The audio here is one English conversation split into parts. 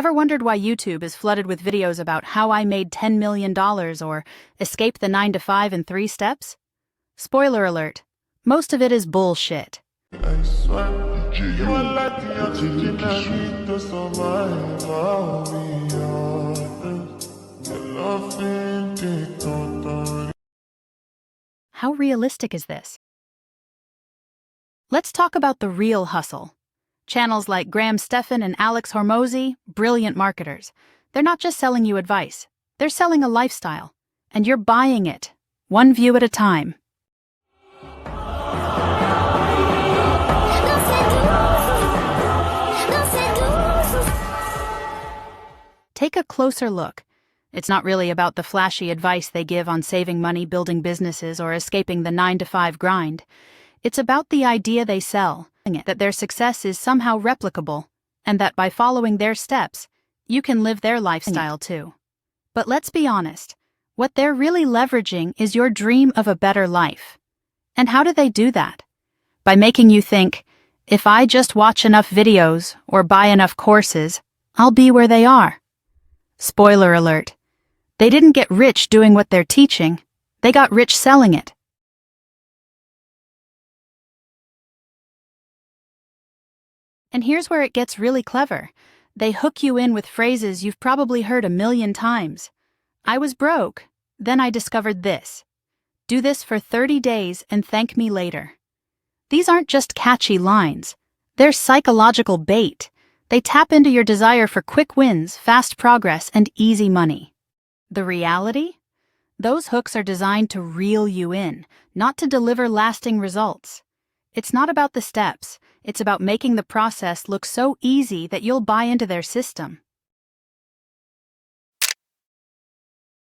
Ever wondered why YouTube is flooded with videos about how I made $10 million or escape the 9 to 5 in 3 steps? Spoiler alert, most of it is bullshit. How realistic is this? Let's talk about the real hustle. Channels like Graham Stephan and Alex Hormozi, brilliant marketers. They're not just selling you advice, they're selling a lifestyle. And you're buying it, one view at a time. Take a closer look. It's not really about the flashy advice they give on saving money, building businesses, or escaping the 9 to 5 grind. It's about the idea they sell, that their success is somehow replicable, and that by following their steps, you can live their lifestyle too. But let's be honest, what they're really leveraging is your dream of a better life. And how do they do that? By making you think, if I just watch enough videos or buy enough courses, I'll be where they are. Spoiler alert, they didn't get rich doing what they're teaching, they got rich selling it. And here's where it gets really clever. They hook you in with phrases you've probably heard a million times. I was broke, then I discovered this. Do this for 30 days and thank me later. These aren't just catchy lines. They're psychological bait. They tap into your desire for quick wins, fast progress, and easy money. The reality? Those hooks are designed to reel you in, not to deliver lasting results. It's not about the steps. It's about making the process look so easy that you'll buy into their system.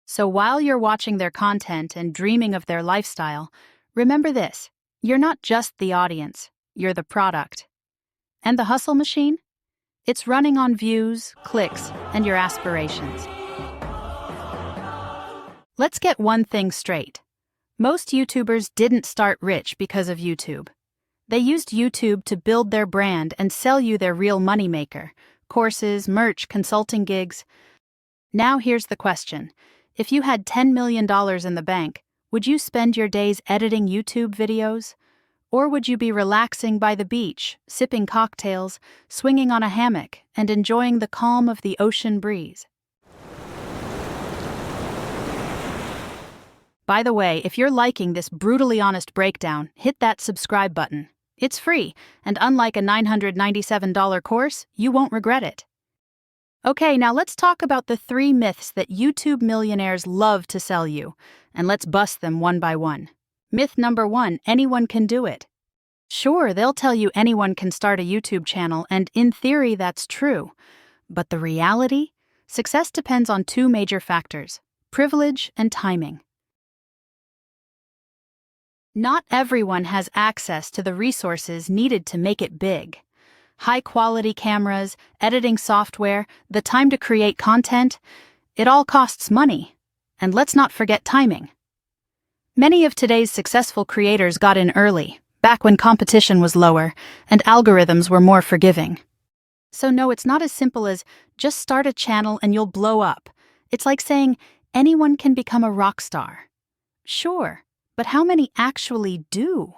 So while you're watching their content and dreaming of their lifestyle, remember this: you're not just the audience, you're the product. And the hustle machine? It's running on views, clicks, and your aspirations. Let's get one thing straight. Most YouTubers didn't start rich because of YouTube. They used YouTube to build their brand and sell you their real moneymaker: courses, merch, consulting gigs. Now here's the question. If you had $10 million in the bank, would you spend your days editing YouTube videos? Or would you be relaxing by the beach, sipping cocktails, swinging on a hammock, and enjoying the calm of the ocean breeze? By the way, if you're liking this brutally honest breakdown, hit that subscribe button. It's free, and unlike a $997 course, you won't regret it. Okay, now let's talk about the 3 myths that YouTube millionaires love to sell you, and let's bust them one by one. Myth number 1, anyone can do it. Sure, they'll tell you anyone can start a YouTube channel, and in theory that's true. But the reality? Success depends on 2 major factors: privilege and timing. Not everyone has access to the resources needed to make it big. High-quality cameras, editing software, the time to create content, it all costs money. And let's not forget timing. Many of today's successful creators got in early, back when competition was lower and algorithms were more forgiving. So no, it's not as simple as just start a channel and you'll blow up. It's like saying anyone can become a rock star. Sure. But how many actually do?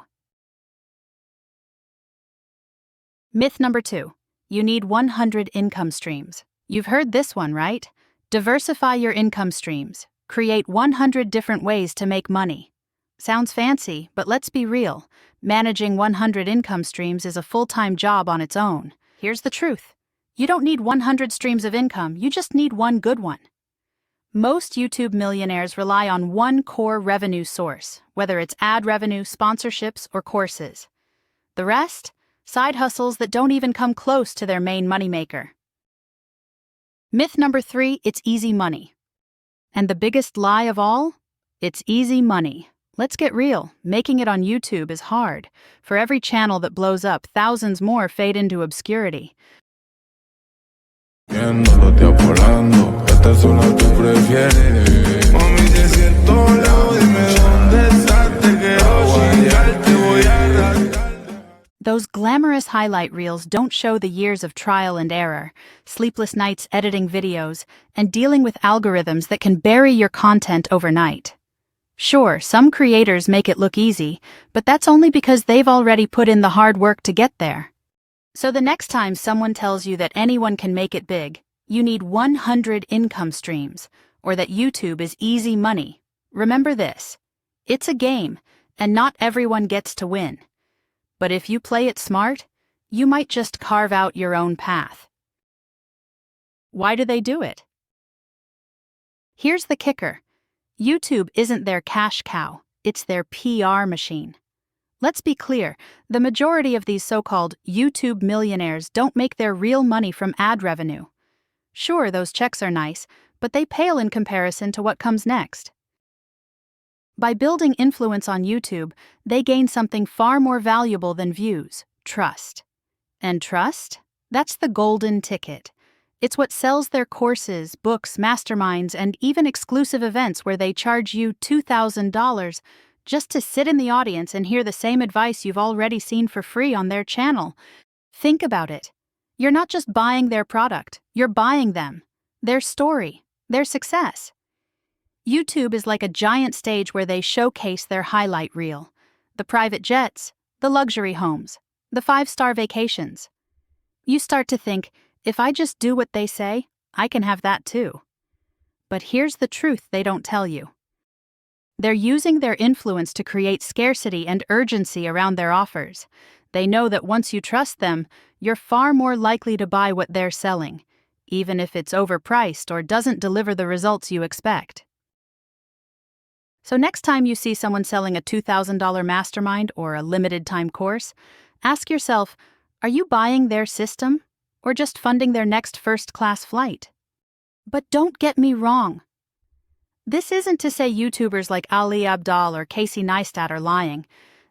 Myth number 2. You need 100 income streams. You've heard this one, right? Diversify your income streams. Create 100 different ways to make money. Sounds fancy, but let's be real. Managing 100 income streams is a full-time job on its own. Here's the truth. You don't need 100 streams of income, you just need one good one. Most YouTube millionaires rely on one core revenue source, whether it's ad revenue, sponsorships, or courses. The rest? Side hustles that don't even come close to their main moneymaker. Myth number 3, it's easy money. And the biggest lie of all? It's easy money. Let's get real, making it on YouTube is hard. For every channel that blows up, thousands more fade into obscurity. Those glamorous highlight reels don't show the years of trial and error, sleepless nights editing videos, and dealing with algorithms that can bury your content overnight. Sure, some creators make it look easy, but that's only because they've already put in the hard work to get there. So the next time someone tells you that anyone can make it big, you need 100 income streams, or that YouTube is easy money, remember this: it's a game, and not everyone gets to win. But if you play it smart, you might just carve out your own path. Why do they do it? Here's the kicker: YouTube isn't their cash cow, it's their PR machine. Let's be clear, the majority of these so-called YouTube millionaires don't make their real money from ad revenue. Sure, those checks are nice, but they pale in comparison to what comes next. By building influence on YouTube, they gain something far more valuable than views: trust. And trust? That's the golden ticket. It's what sells their courses, books, masterminds, and even exclusive events where they charge you $2,000 just to sit in the audience and hear the same advice you've already seen for free on their channel. Think about it. You're not just buying their product, you're buying them, their story, their success. YouTube is like a giant stage where they showcase their highlight reel: the private jets, the luxury homes, the 5-star vacations. You start to think, if I just do what they say, I can have that too. But here's the truth they don't tell you. They're using their influence to create scarcity and urgency around their offers. They know that once you trust them, you're far more likely to buy what they're selling, even if it's overpriced or doesn't deliver the results you expect. So next time you see someone selling a $2,000 mastermind or a limited-time course, ask yourself, are you buying their system or just funding their next first-class flight? But don't get me wrong. This isn't to say YouTubers like Ali Abdaal or Casey Neistat are lying.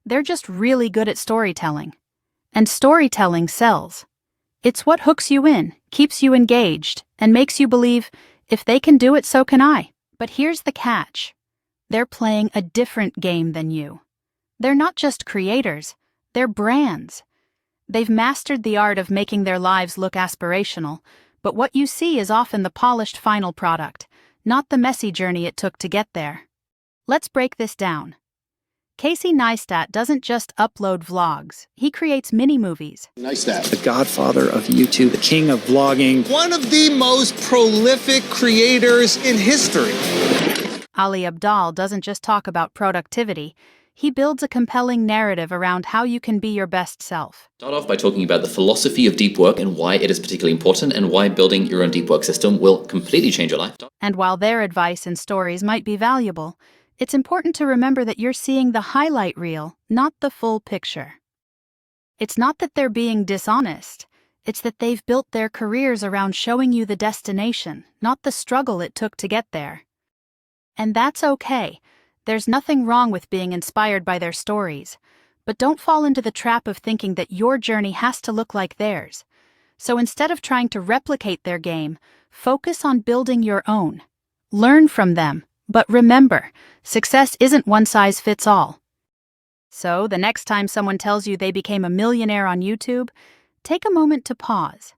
They're just really good at storytelling. And storytelling sells. It's what hooks you in, keeps you engaged, and makes you believe, if they can do it, so can I. But here's the catch. They're playing a different game than you. They're not just creators, they're brands. They've mastered the art of making their lives look aspirational, but what you see is often the polished final product, not the messy journey it took to get there. Let's break this down. Casey Neistat doesn't just upload vlogs, he creates mini-movies. Neistat, the godfather of YouTube, the king of vlogging, one of the most prolific creators in history. Ali Abdaal doesn't just talk about productivity, he builds a compelling narrative around how you can be your best self. Start off by talking about the philosophy of deep work and why it is particularly important and why building your own deep work system will completely change your life. And while their advice and stories might be valuable, it's important to remember that you're seeing the highlight reel, not the full picture. It's not that they're being dishonest, it's that they've built their careers around showing you the destination, not the struggle it took to get there. And that's okay. There's nothing wrong with being inspired by their stories, but don't fall into the trap of thinking that your journey has to look like theirs. So instead of trying to replicate their game, focus on building your own. Learn from them, but remember, success isn't one size fits all. So the next time someone tells you they became a millionaire on YouTube, take a moment to pause.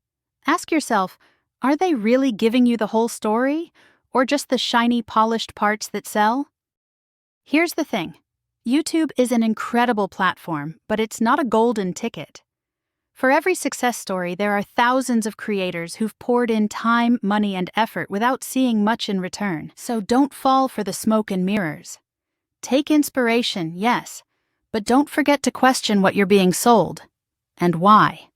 Ask yourself, are they really giving you the whole story, or just the shiny, polished parts that sell? Here's the thing. YouTube is an incredible platform, but it's not a golden ticket. For every success story, there are thousands of creators who've poured in time, money, and effort without seeing much in return. So don't fall for the smoke and mirrors. Take inspiration, yes, but don't forget to question what you're being sold and why.